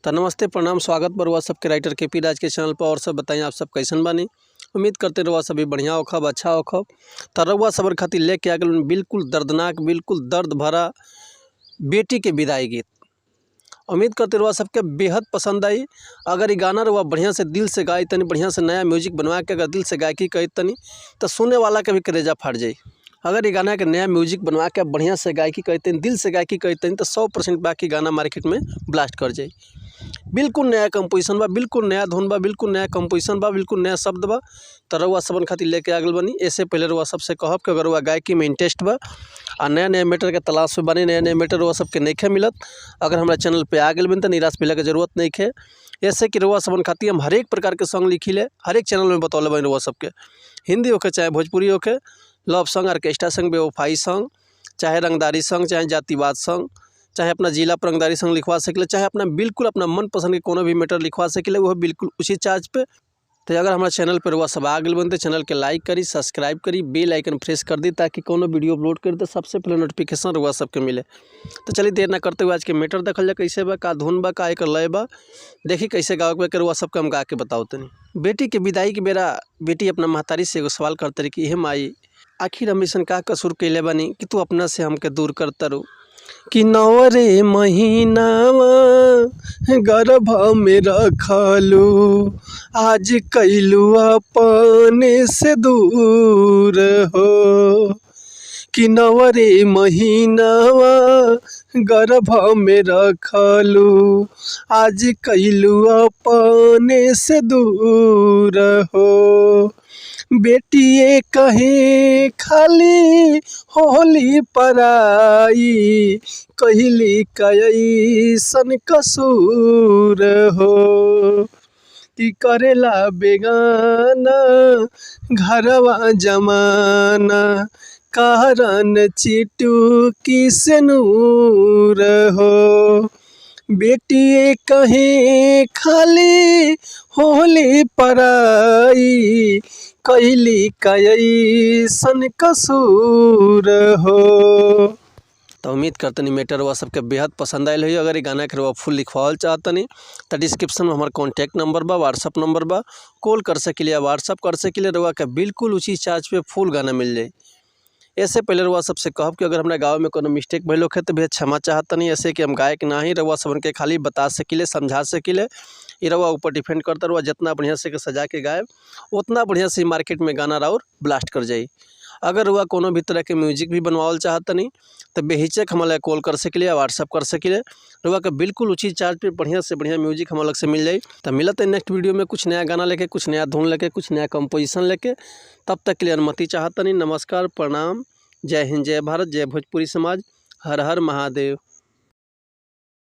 तो नमस्ते प्रणाम स्वागत बा रउआ सबके राइटर के.पी. राज के चैनल पर। और सब बताइए आप सब कैसन बानी। उम्मीद करते रउआ सभी बढ़िया होखब, अच्छा होखब। तो रउआ सबर खातिर लेके आ गए बिल्कुल दर्दनाक, बिल्कुल दर्द भरा बेटी के विदाई गीत। उम्मीद करते रउआ सबके बेहद पसंद आई। अगर ये गाना रउआ बढ़िया से दिल से गाई तनी, बढ़िया से नया म्यूजिक बनवा के अगर दिल से गायकी कही तनी तो सुनने वाला के भी कलेजा फाट जाई। अगर ये गाना के नया म्यूजिक बनवा के बढ़िया से गायकी कहते हैं, दिल से गायकी कहते हैं तो 100% बाकी गाना मार्केट में ब्लास्ट कर जाए। बिल्कुल नया कंपोजिशन बा, बिल्कुल नया धुन बा, बिल्कुल नया कंपोजिशन बा, बिल्कुल नया शब्द बा। तो रउआ सबन खातिर लेके आ गइल बानी। ऐसे पहले रउआ सबसे कहब कि अगर रउआ गायकी में इंटरेस्ट बा और नया नया मैटर के तलाश में बानी, नया नया मैटर रउआ सबके नइखे मिलत, अगर हमारा चैनल पे आ गइल बानी तो निराश मिले के जरूरत नइखे। ऐसे कि रउआ सबन खातिर हम हर एक प्रकार के सॉन्ग लिखिले, हर एक चैनल में बतौले बानी रउआ सबके। हिंदी होके चाहे भोजपुरी होके, लव सॉन्ग, ऑर्केस्ट्रा सॉन्ग, बेवफाई सॉन्ग, चाहे रंगदारी सॉन्ग, चाहे जातिवाद सॉन्ग, चाहे अपना जिला पर रंगदारी सॉन्ग लिखवा सकेले, चाहे अपना बिल्कुल अपना मन पसंद के कोनो भी मैटर लिखवा सकेले, वो बिल्कुल उसी चार्ज पे। तो अगर हमारे चैनल पर रउआ सब आ गइल बनते, चैनल के लाइक करी, सब्सक्राइब करी, बेल आइकन प्रेस कर दी ताकि कोनो वीडियो अपलोड करी तो सबसे पहले नोटिफिकेशन रउआ सबके मिले। तो चलिए देर ना करते हुए आज के मैटर देखल जाए कैसे बा, का धुन बा, का एकर लय बा। देखी कैसे गावे के रउआ सबके हम गा के बताओ तनी। बेटी के विदाई के बेरा बेटी अपना महतारी से एगो सवाल करते रही कि हे माई, आखिर हम अइसन का कसूर कैले बानी कि तू अपना से हमके दूर करता रू। कि नवरे महीनावा गर्भ में रखलू, आज कैलू अपने से दूर हो। कि नवरे महीनावा गर्भ में रखलू, आज कैलू अपने से दूर हो। बेटिए कहे खाली होली पराई, कहली कैसन कसूर हो। कि करेला बेगाना घरवा जमाना, कारण चिटुकी से नूर हो। बेटिए कहे खाली होली पराई, कहली कैसन कसूर हो। तो उम्मीद करतनी मैटर रउआ सबके बेहद पसंद आयल है। अगर ये गाना के रउआ फुल लिखवाल चाहतनी तो डिस्क्रिप्शन में हमारा कॉन्टैक्ट नंबर बा, व्हाट्सअप नंबर बा, कॉल कर सकिले, व्हाट्सअप कर सकिले। रउआ के बिल्कुल उसी चार्ज पे फुल गाना मिल जाए। ऐसे पहले रउआ सबसे कहब कि अगर हमारे गाँव में कोनो मिस्टेक भइल होखे तो बेहद क्षमा चाहतनी। ऐसे कि हम गायक ना ही, रउआ सबन के खाली बता सकिले, समझा सकिले। ये रउआ ऊपर डिपेंड करता, रउआ जितना बढ़िया से सजा के गायब उतना बढ़िया से मार्केट में गाना राउर ब्लास्ट कर जाई। अगर रउआ कोनो भी तरह के म्यूजिक भी बनवावल चाहतनी तो बेहिचक हमारे कॉल कर सकिले, व्हाट्सअप कर सकिले। रउआ के बिल्कुल उसी चार्ज पे बढ़िया से बढ़िया म्यूजिक हम अलग से मिल जाई। तो मिलत है नेक्स्ट वीडियो में कुछ नया गाना लेके, कुछ नया धुन लेके, कुछ नया कंपोजिशन लेके। तब तक के लिए अनुमति चाहतनी। नमस्कार, प्रणाम, जय हिंद, जय भारत, जय भोजपुरी समाज, हर हर महादेव।